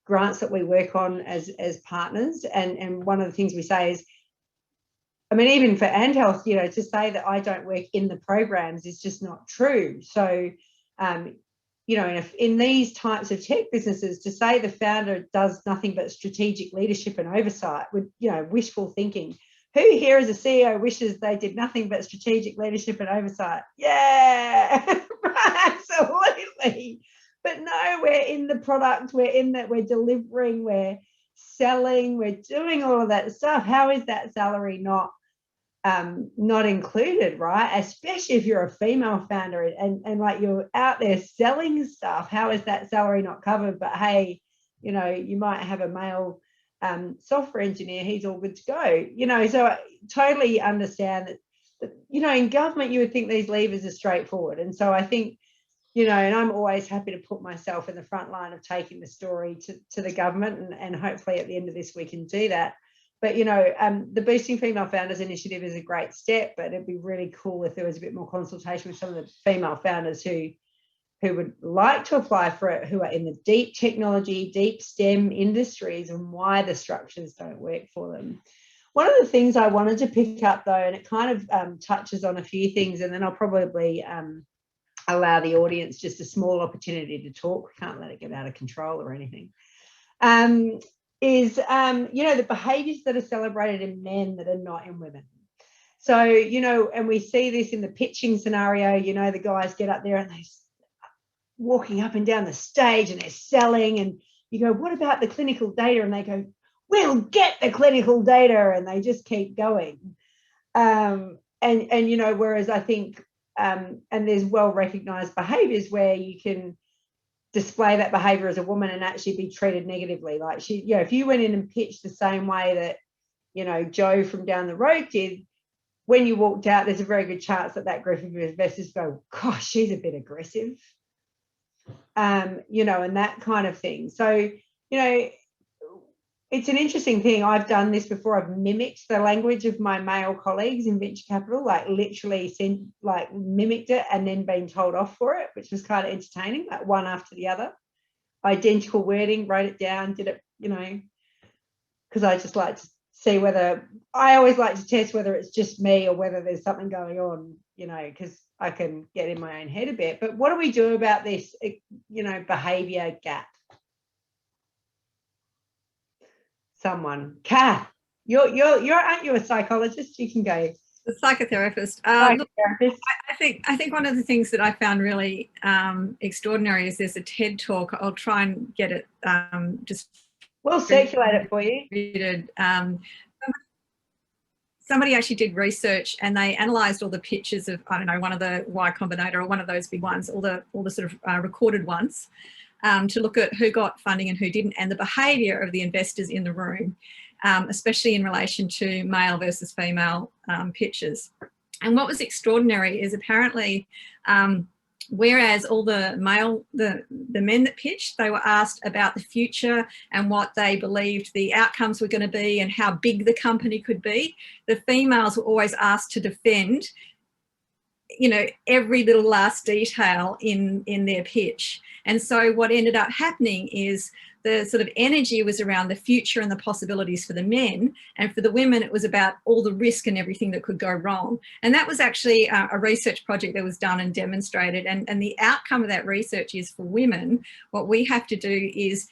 grants that we work on as partners. And one of the things we say is, I mean, even for ANDHealth, you know, to say that I don't work in the programs is just not true. So, you know, in these types of tech businesses, to say the founder does nothing but strategic leadership and oversight would, you know, wishful thinking. Who here as a CEO wishes they did nothing but strategic leadership and oversight? Yeah, absolutely. But no, we're in the product, we're in that, we're delivering, we're selling, we're doing all of that stuff. How is that salary not included, right? Especially if you're a female founder and like you're out there selling stuff, how is that salary not covered? But hey, you know, you might have a male software engineer, he's all good to go, you know. So I totally understand that, you know, in government you would think these levers are straightforward. And so I think, you know, and I'm always happy to put myself in the front line of taking the story to the government, and hopefully at the end of this we can do that. But, you know, the Boosting Female Founders initiative is a great step, but it'd be really cool if there was a bit more consultation with some of the female founders who would like to apply for it, who are in the deep technology, deep STEM industries, and why the structures don't work for them. One of the things I wanted to pick up, though, and it kind of touches on a few things, and then I'll probably allow the audience just a small opportunity to talk. We can't let it get out of control or anything. Is, you know, the behaviours that are celebrated in men that are not in women. So, you know, and we see this in the pitching scenario, you know, the guys get up there and they're walking up and down the stage and they're selling, and you go, what about the clinical data? And they go, we'll get the clinical data, and they just keep going. And you know, whereas I think, and there's well-recognised behaviours where you can display that behavior as a woman and actually be treated negatively. Like she, you know, if you went in and pitched the same way that, you know, Joe from down the road did, when you walked out, there's a very good chance that group of investors go, gosh, she's a bit aggressive, you know, and that kind of thing. So, you know, it's an interesting thing. I've done this before. I've mimicked the language of my male colleagues in venture capital, like literally mimicked it and then been told off for it, which was kind of entertaining, like one after the other. Identical wording, wrote it down, did it, you know, because I just like to see whether, I always like to test whether it's just me or whether there's something going on, you know, because I can get in my own head a bit. But what do we do about this, you know, behaviour gap? Someone, Kath, you're aren't you a psychologist? You can go. The psychotherapist. Look, I think one of the things that I found really extraordinary is there's a TED talk. I'll try and get it. Just we'll circulate it for you. Somebody actually did research and they analysed all the pictures of, I don't know, one of the Y Combinator or one of those big ones, all the sort of recorded ones. To look at who got funding and who didn't, and the behaviour of the investors in the room, especially in relation to male versus female pitches. And what was extraordinary is apparently, whereas all the men that pitched, they were asked about the future and what they believed the outcomes were going to be and how big the company could be, the females were always asked to defend, you know, every little last detail in their pitch. And so what ended up happening is the sort of energy was around the future and the possibilities for the men, and for the women it was about all the risk and everything that could go wrong. And that was actually a research project that was done and demonstrated, and the outcome of that research is, for women, what we have to do is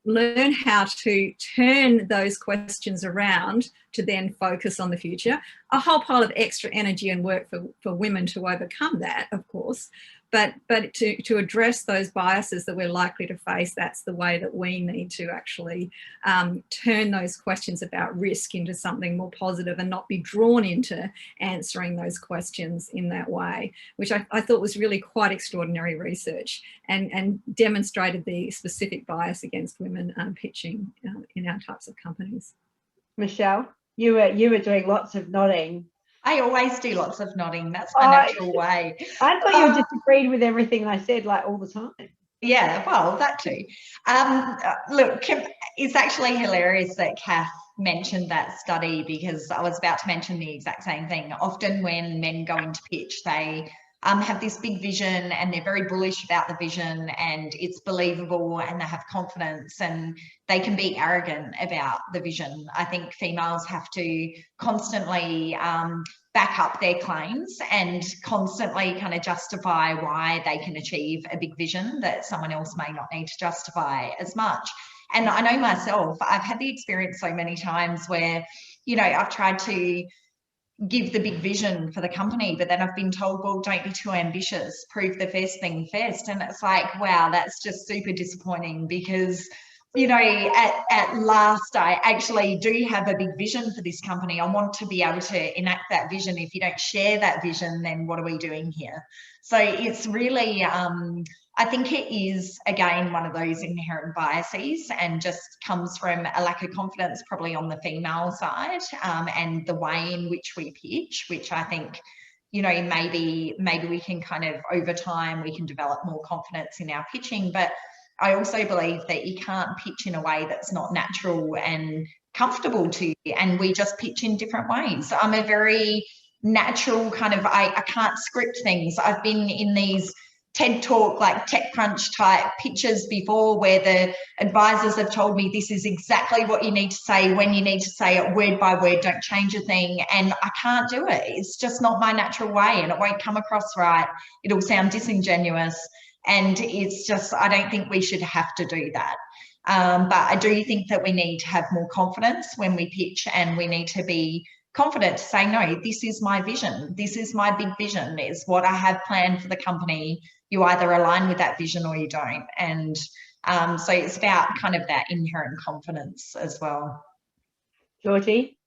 learn how to turn those questions around to then focus on the future. A whole pile of extra energy and work for women to overcome that, of course. but to address those biases that we're likely to face, that's the way that we need to actually turn those questions about risk into something more positive and not be drawn into answering those questions in that way, which I thought was really quite extraordinary research and demonstrated the specific bias against women pitching in our types of companies. Michelle, you were doing lots of nodding. I always do lots of nodding. That's my natural way. I thought you disagreed with everything I said, like, all the time. Yeah, well, that too. Look, it's actually hilarious that Kath mentioned that study, because I was about to mention the exact same thing. Often when men go into pitch, they have this big vision and they're very bullish about the vision and it's believable and they have confidence and they can be arrogant about the vision. I think females have to constantly back up their claims and constantly kind of justify why they can achieve a big vision that someone else may not need to justify as much. And I know myself, I've had the experience so many times where, you know, I've tried to give the big vision for the company, but then I've been told, well, don't be too ambitious, prove the first thing first. And it's like, wow, that's just super disappointing, because, you know, at last, I actually do have a big vision for this company. I want to be able to enact that vision. If you don't share that vision, then what are we doing here? So it's really, I think it is, again, one of those inherent biases, and just comes from a lack of confidence probably on the female side, and the way in which we pitch, which I think, you know, maybe we can kind of, over time, we can develop more confidence in our pitching. But I also believe that you can't pitch in a way that's not natural and comfortable to you, and we just pitch in different ways. I'm a very natural kind of, I can't script things. I've been in these TED Talk, like TechCrunch type pitches before, where the advisors have told me this is exactly what you need to say, when you need to say it, word by word, don't change a thing. And I can't do it. It's just not my natural way, and it won't come across right. It'll sound disingenuous. And it's just, I don't think we should have to do that. But I do think that we need to have more confidence when we pitch, and we need to be confident to say, no, this is my vision. This is my big vision. It's what I have planned for the company. You either align with that vision or you don't. And so it's about kind of that inherent confidence as well. Georgie?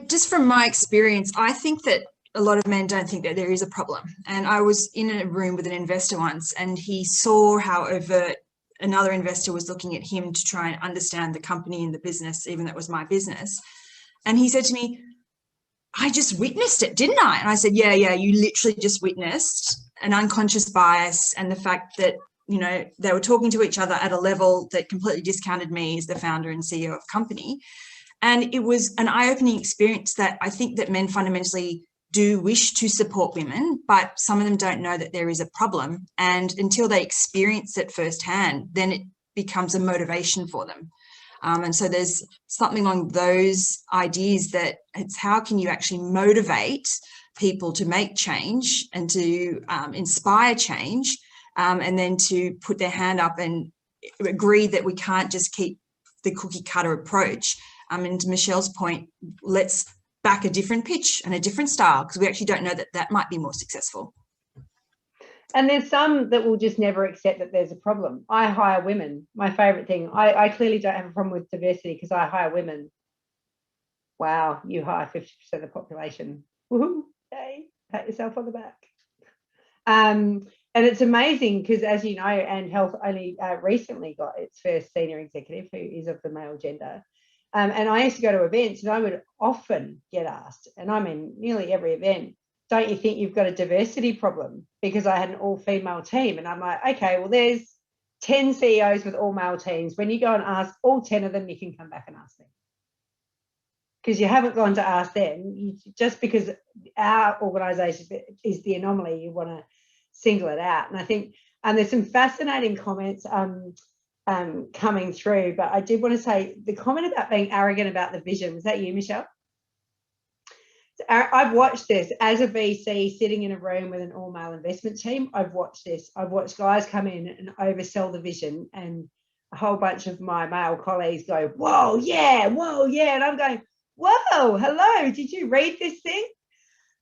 Just from my experience, I think that a lot of men don't think that there is a problem. And I was in a room with an investor once, and he saw how overt another investor was looking at him to try and understand the company and the business, even though it was my business. And he said to me, I just witnessed it, didn't I? And I said, yeah, you literally just witnessed an unconscious bias, and the fact that, you know, they were talking to each other at a level that completely discounted me as the founder and CEO of the company. And it was an eye-opening experience that I think that men fundamentally do wish to support women, but some of them don't know that there is a problem. And until they experience it firsthand, then it becomes a motivation for them. And so there's something along those ideas, that it's how can you actually motivate people to make change and to inspire change, and then to put their hand up and agree that we can't just keep the cookie cutter approach. And to Michelle's point, let's back a different pitch and a different style, because we actually don't know that that might be more successful. And there's some that will just never accept that there's a problem. I hire women. My favourite thing. I clearly don't have a problem with diversity because I hire women. Wow, you hire 50% of the population. Woohoo! Yay! Pat yourself on the back. And it's amazing because, as you know, ANDHealth only recently got its first senior executive who is of the male gender. And I used to go to events, and I would often get asked, and I mean nearly every event, don't you think you've got a diversity problem? Because I had an all-female team. And I'm like, okay, well, there's 10 CEOs with all-male teams. When you go and ask all 10 of them, you can come back and ask them. Because you haven't gone to ask them. Just because our organisation is the anomaly, you want to single it out. And I think there's some fascinating comments coming through. But I did want to say the comment about being arrogant about the vision. Was that you, Michelle? I've watched this as a VC sitting in a room with an all-male investment team. I've watched this. I've watched guys come in and oversell the vision, and a whole bunch of my male colleagues go, whoa, yeah. And I'm going, whoa, hello, did you read this thing?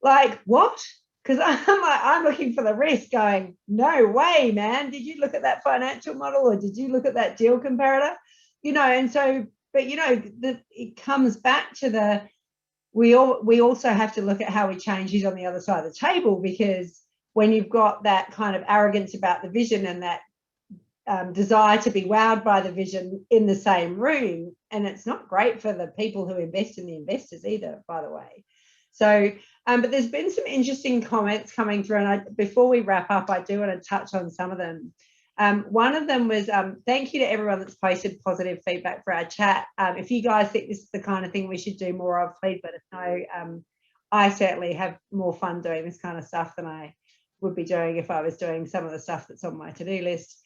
Like, what? Because I'm looking for the risk going, no way, man. Did you look at that financial model or did you look at that deal comparator? And so, but it comes back to we also have to look at how we change who's on the other side of the table, because when you've got that kind of arrogance about the vision and that desire to be wowed by the vision in the same room, and it's not great for the people who invest in the investors either, by the way. So, but there's been some interesting comments coming through, and before we wrap up, I do want to touch on some of them. One of them was, thank you to everyone that's posted positive feedback for our chat. If you guys think this is the kind of thing we should do more of, please let us know. I certainly have more fun doing this kind of stuff than I would be doing if I was doing some of the stuff that's on my to-do list.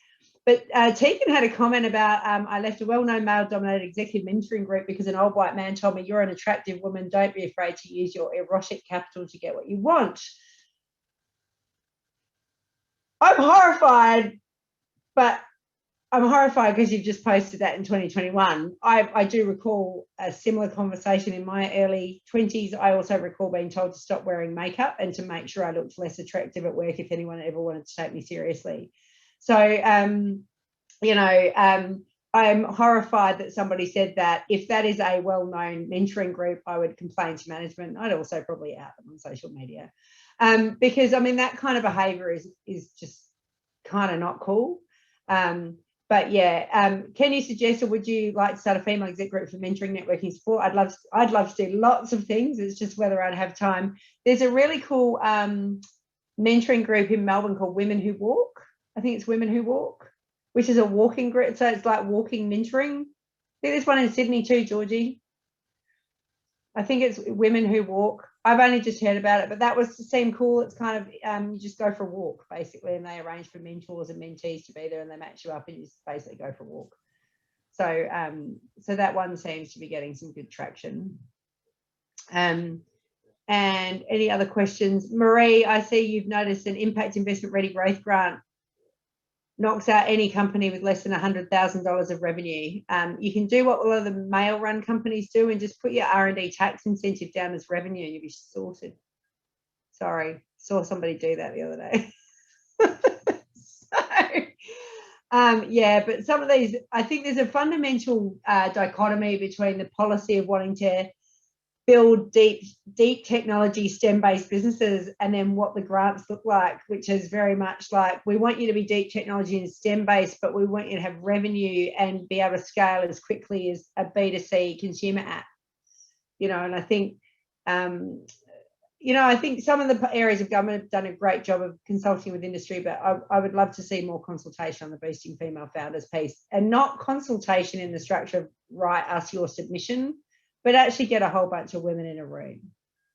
But Tegan had a comment about, I left a well-known male-dominated executive mentoring group because an old white man told me, you're an attractive woman, don't be afraid to use your erotic capital to get what you want. I'm horrified, but I'm horrified because you've just posted that in 2021. I do recall a similar conversation in my early 20s. I also recall being told to stop wearing makeup and to make sure I looked less attractive at work if anyone ever wanted to take me seriously. So, I'm horrified that somebody said that. If that is a well-known mentoring group, I would complain to management. I'd also probably out them on social media, because I mean that kind of behaviour is just kind of not cool. But yeah, can you suggest, or would you like to start a female exec group for mentoring, networking, support? I'd love to do lots of things. It's just whether I'd have time. There's a really cool mentoring group in Melbourne called Women Who Walk. I think it's Women Who Walk, which is a walking group. So it's like walking mentoring. I think there's one in Sydney too, Georgie. I think it's Women Who Walk. I've only just heard about it, but that seemed cool. It's kind of, you just go for a walk basically, and they arrange for mentors and mentees to be there, and they match you up and you just basically go for a walk. So, so that one seems to be getting some good traction. And any other questions? Marie, I see you've noticed an impact investment ready growth grant knocks out any company with less than $100,000 of revenue. You can do what a lot of the male-run companies do and just put your R&D tax incentive down as revenue and you'll be sorted. Sorry, saw somebody do that the other day. Yeah, but some of these, I think there's a fundamental dichotomy between the policy of wanting to build deep technology STEM-based businesses and then what the grants look like, which is very much like, we want you to be deep technology and STEM-based, but we want you to have revenue and be able to scale as quickly as a B2C consumer app. And I think, I think some of the areas of government have done a great job of consulting with industry, but I would love to see more consultation on the boosting female founders piece, and not consultation in the structure of write us your submission, but actually get a whole bunch of women in a room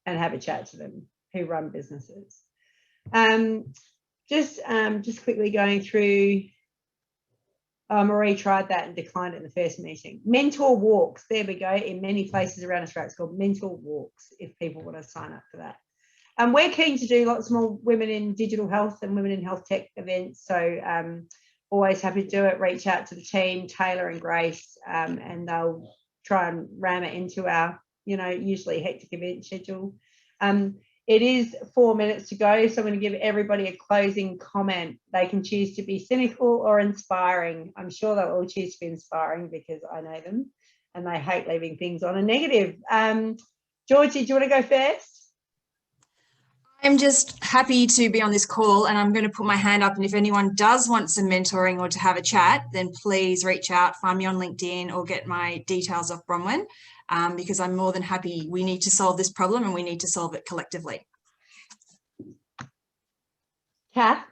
and have a chat to them who run businesses. Just quickly going through, Marie tried that and declined it in the first meeting. Mentor walks, there we go, in many places around Australia. It's called mentor walks if people want to sign up for that. We're keen to do lots more women in digital health and women in health tech events, so always happy to do it. Reach out to the team, Taylor and Grace, and they'll try and ram it into our, usually hectic event schedule. It is 4 minutes to go, so I'm going to give everybody a closing comment. They can choose to be cynical or inspiring. I'm sure they'll all choose to be inspiring because I know them and they hate leaving things on a negative. Georgie, do you want to go first? I'm just happy to be on this call, and I'm going to put my hand up, and if anyone does want some mentoring or to have a chat, then please reach out, find me on LinkedIn or get my details off Bronwyn, because I'm more than happy. We need to solve this problem and we need to solve it collectively. Kath?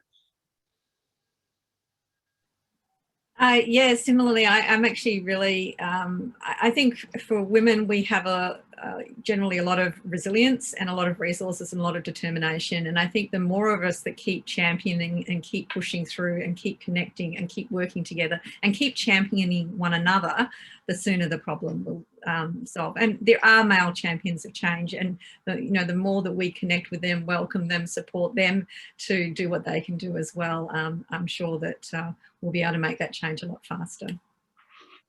Yeah, similarly, I'm actually really, I think for women, we have generally a lot of resilience and a lot of resources and a lot of determination. And I think the more of us that keep championing and keep pushing through and keep connecting and keep working together and keep championing one another, the sooner the problem will solve. And there are male champions of change, and the more that we connect with them, welcome them, support them to do what they can do as well, I'm sure that we'll be able to make that change a lot faster.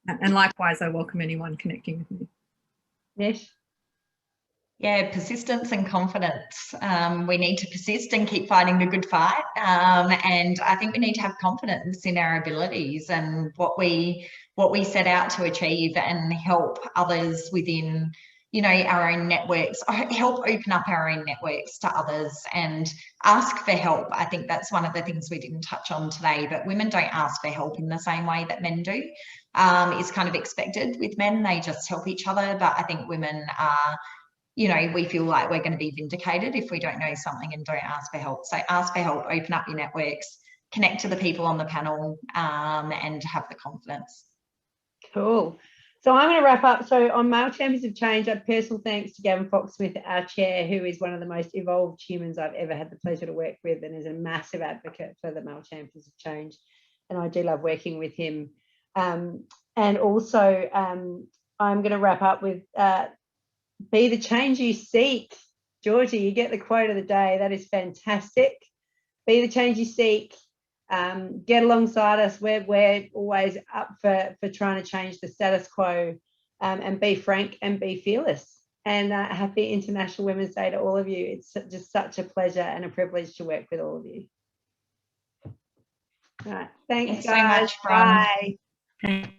And likewise, I welcome anyone connecting with me. Nish? Yeah, persistence and confidence. We need to persist and keep fighting the good fight. And I think we need to have confidence in our abilities and what we set out to achieve, and help others within, you know, our own networks, help open up our own networks to others, and ask for help. I think that's one of the things we didn't touch on today, but women don't ask for help in the same way that men do. It's kind of expected with men. They just help each other. But I think women are, you know, we feel like we're going to be vindicated if we don't know something and don't ask for help. So ask for help, open up your networks, connect to the people on the panel, and have the confidence. Cool. So I'm going to wrap up. So on Male Champions of Change, a personal thanks to Gavin Fox-Smith, our chair, who is one of the most evolved humans I've ever had the pleasure to work with, and is a massive advocate for the Male Champions of Change. And I do love working with him. And also, I'm going to wrap up with be the change you seek. Georgie, you get the quote of the day. That is fantastic. Be the change you seek. Get alongside us. We're always up for trying to change the status quo, and be frank and be fearless. And happy International Women's Day to all of you. It's just such a pleasure and a privilege to work with all of you. All right. Thanks guys. So much, Bye.